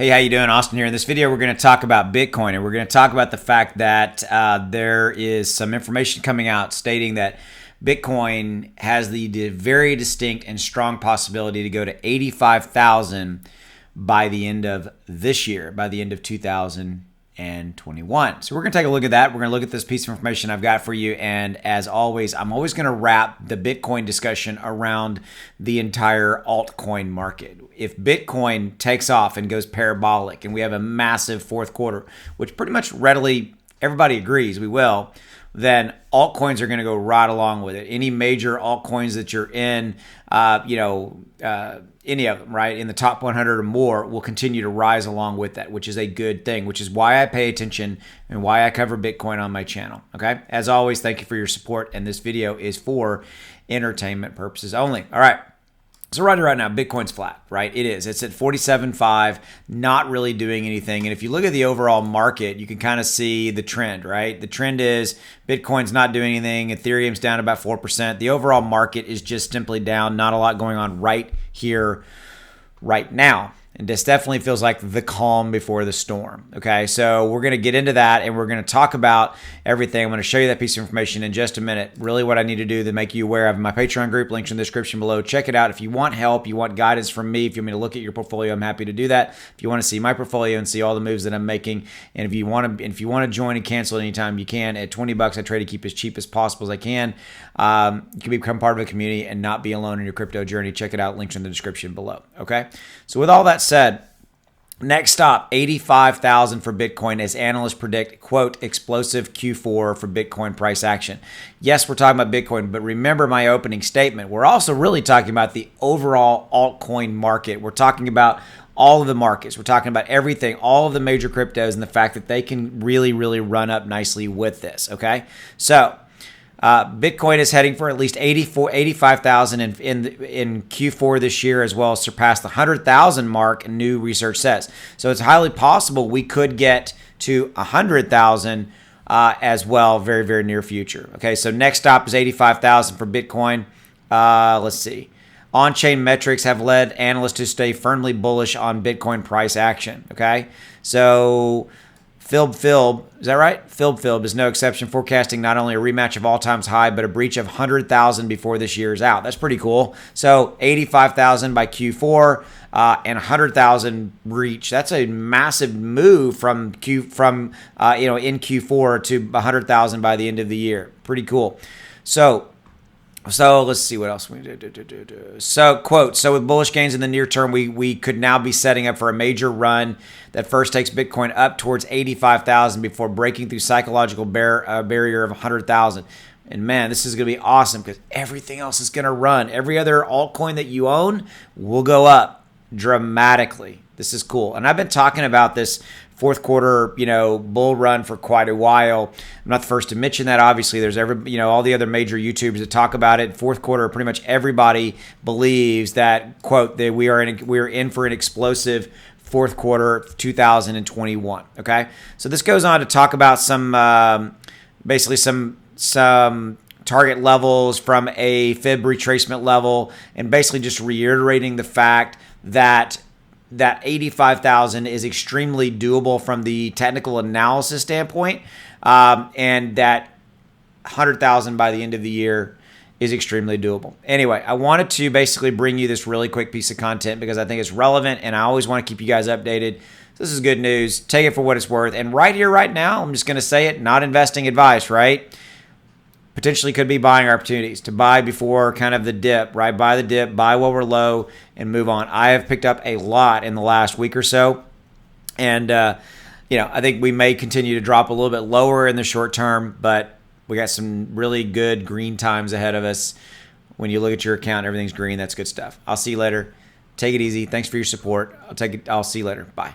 Hey, how you doing? Austin here. In this video, we're going to talk about Bitcoin, and we're going to talk about the fact that there is some information coming out stating that Bitcoin has the very distinct and strong possibility to go to 85,000 by the end of this year, by the end of 2021. So we're going to take a look at that. We're going to look at this piece of information I've got for you. And as always, I'm always going to wrap the Bitcoin discussion around the entire altcoin market. If Bitcoin takes off and goes parabolic and we have a massive fourth quarter, which pretty much readily everybody agrees we will, then altcoins are going to go right along with it. Any major altcoins that you're in, any of them, right, in the top 100 or more will continue to rise along with that, which is a good thing, which is why I pay attention and why I cover Bitcoin on my channel, okay? As always, thank you for your support, and this video is for entertainment purposes only. All right. So right now, Bitcoin's flat, right? It is. It's at 47.5, not really doing anything. And if you look at the overall market, you can kind of see the trend, right? The trend is Bitcoin's not doing anything. Ethereum's down about 4%. The overall market is just simply down. Not a lot going on right here, right now. And this definitely feels like the calm before the storm. Okay, so we're going to get into that and we're going to talk about everything. I'm going to show you that piece of information in just a minute. Really what I need to do to make you aware of my Patreon group, links in the description below. Check it out. If you want help, you want guidance from me, if you want me to look at your portfolio, I'm happy to do that. If you want to see my portfolio and see all the moves that I'm making, and if you want to join and cancel anytime, you can. At $20, I try to keep as cheap as possible as I can. You can become part of a community and not be alone in your crypto journey. Check it out. Links in the description below. Okay, so with all that said, next stop, 85,000 for Bitcoin as analysts predict, quote, explosive Q4 for Bitcoin price action. Yes, we're talking about Bitcoin, but remember my opening statement. We're also really talking about the overall altcoin market. We're talking about all of the markets. We're talking about everything, all of the major cryptos, and the fact that they can really, really run up nicely with this, okay? So Bitcoin is heading for at least 85,000 in Q4 this year, as well as surpass the 100,000 mark, new research says. So it's highly possible we could get to 100,000 as well very, very near future. Okay, so next stop is 85,000 for Bitcoin. Let's see. On-chain metrics have led analysts to stay firmly bullish on Bitcoin price action. Okay, so Philb, is that right? Philb is no exception, forecasting not only a rematch of all-time high, but a breach of 100,000 before this year is out. That's pretty cool. So 85,000 by Q4 and 100,000 reach. That's a massive move from in Q4 to 100,000 by the end of the year. Pretty cool. So let's see what else we do. So, quote, so with bullish gains in the near term, we could now be setting up for a major run that first takes Bitcoin up towards 85,000 before breaking through psychological barrier of 100,000. And man, this is going to be awesome because everything else is going to run. Every other altcoin that you own will go up dramatically. This is cool. And I've been talking about this fourth quarter, bull run for quite a while. I'm not the first to mention that. Obviously, there's all the other major YouTubers that talk about it. Fourth quarter, pretty much everybody believes that, quote, that we are in for an explosive fourth quarter of 2021. Okay, so this goes on to talk about some target levels from a fib retracement level, and basically just reiterating the fact that 85,000 is extremely doable from the technical analysis standpoint, and that 100,000 by the end of the year is extremely doable. Anyway, I wanted to basically bring you this really quick piece of content because I think it's relevant, and I always want to keep you guys updated. This is good news. Take it for what it's worth. And right here, right now, I'm just going to say it, not investing advice, right? Potentially could be buying opportunities to buy before kind of the dip, right? Buy the dip, buy while we're low, and move on. I have picked up a lot in the last week or so, and I think we may continue to drop a little bit lower in the short term, but we got some really good green times ahead of us. When you look at your account, everything's green. That's good stuff. I'll see you later. Take it easy. Thanks for your support. I'll see you later. Bye.